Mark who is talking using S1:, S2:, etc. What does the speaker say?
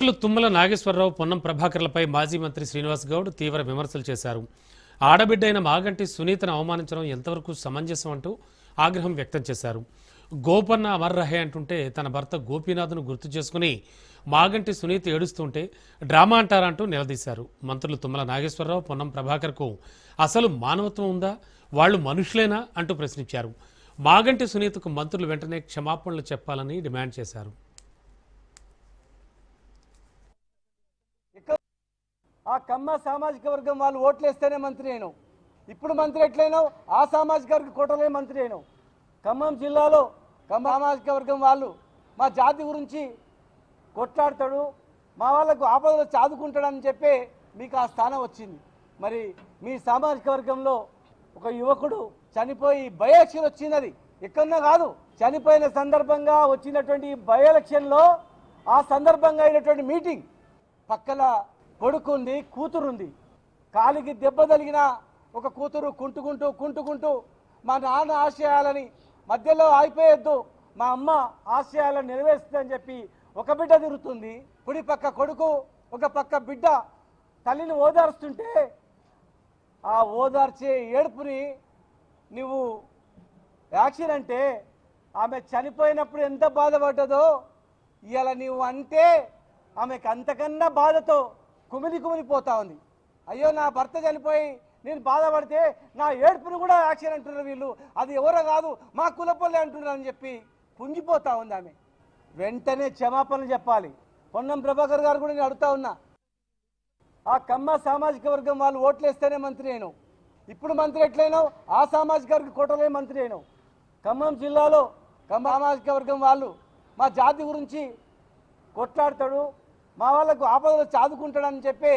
S1: తుమ్మల నాగేశ్వరరావు, పొన్నం ప్రభాకర్లపై మాజీ మంత్రి శ్రీనివాస్ గౌడ్ తీవ్ర విమర్శలు చేశారు. ఆడబిడ్డ అయిన మాగంటి సునీతను అవమానించడం ఎంతవరకు సమంజసం అంటూ ఆగ్రహం వ్యక్తం చేశారు. గోపన్న అమర్ రహే అంటుంటే తన భర్త గోపీనాథ్ను గుర్తు చేసుకుని మాగంటి సునీత ఏడుస్తుంటే డ్రామా అంటారంటూ నిలదీశారు. మంత్రులు తుమ్మల నాగేశ్వరరావు, పొన్నం ప్రభాకర్కు అసలు మానవత్వం ఉందా, వాళ్ళు మనుషులేనా అంటూ ప్రశ్నించారు. మాగంటి సునీతకు మంత్రులు వెంటనే క్షమాపణలు చెప్పాలని డిమాండ్ చేశారు.
S2: ఆ కమ్మ సామాజిక వర్గం వాళ్ళు ఓట్లేస్తేనే మంత్రి అయినావు. ఇప్పుడు మంత్రి ఎట్లయినావు? ఆ సామాజిక వర్గ కోటలే మంత్రి అయినావు. ఖమ్మం జిల్లాలో కమ్మ సామాజిక వర్గం వాళ్ళు మా జాతి గురించి కొట్లాడతాడు, మా వాళ్ళకు ఆపదలు చాదుకుంటాడని చెప్పి మీకు ఆ స్థానం వచ్చింది. మరి మీ సామాజిక వర్గంలో ఒక యువకుడు చనిపోయి బై ఎలక్షన్ వచ్చింది. అది ఎక్కడన్నా కాదు, చనిపోయిన సందర్భంగా వచ్చినటువంటి బై ఎలక్షన్లో ఆ సందర్భంగా అయినటువంటి మీటింగ్ పక్కన కొడుకుంది, కూతురుంది. కాలికి దెబ్బ తగిలిన ఒక కూతురు కుంటుకుంటూ మా నాన్న ఆశయాలని మధ్యలో ఆగిపోయొద్దు, మా అమ్మ ఆశయాలను నెరవేరుస్తుందని చెప్పి ఒక బిడ్డ తిరుగుతుంది. కుడి పక్క కొడుకు, ఒక పక్క బిడ్డ తల్లిని ఓదార్స్తుంటే ఆ ఓదార్చే ఏడుపుని నువ్వు యాక్షన్ అంటే ఆమె చనిపోయినప్పుడు ఎంత బాధపడ్డదో ఇవాళ నువ్వు అంటే ఆమెకు అంతకన్నా బాధతో కుమిలిపోతా ఉంది. అయ్యో నా భర్త చనిపోయి నేను బాధపడితే నా ఏడుపును కూడా యాక్షన్ అంటున్నారు వీళ్ళు, అది ఎవరో కాదు మా కులపల్లి అంటున్నారు అని చెప్పి కుంగిపోతా ఉంది ఆమె. వెంటనే క్షమాపణలు చెప్పాలి. పొన్నం ప్రభాకర్ గారు కూడా నేను అడుగుతా ఉన్నా, ఆ కమ్మ సామాజిక వర్గం వాళ్ళు ఓట్లేస్తేనే మంత్రి అయినావు. ఇప్పుడు మంత్రి ఎట్లయినావు? ఆ సామాజిక వర్గ కోటలే మంత్రి అయినావు. ఖమ్మం జిల్లాలో కమ్మ సామాజిక వర్గం వాళ్ళు మా జాతి గురించి కొట్లాడతాడు, మా వాళ్ళకు ఆపదలు చాదుకుంటాడని చెప్పి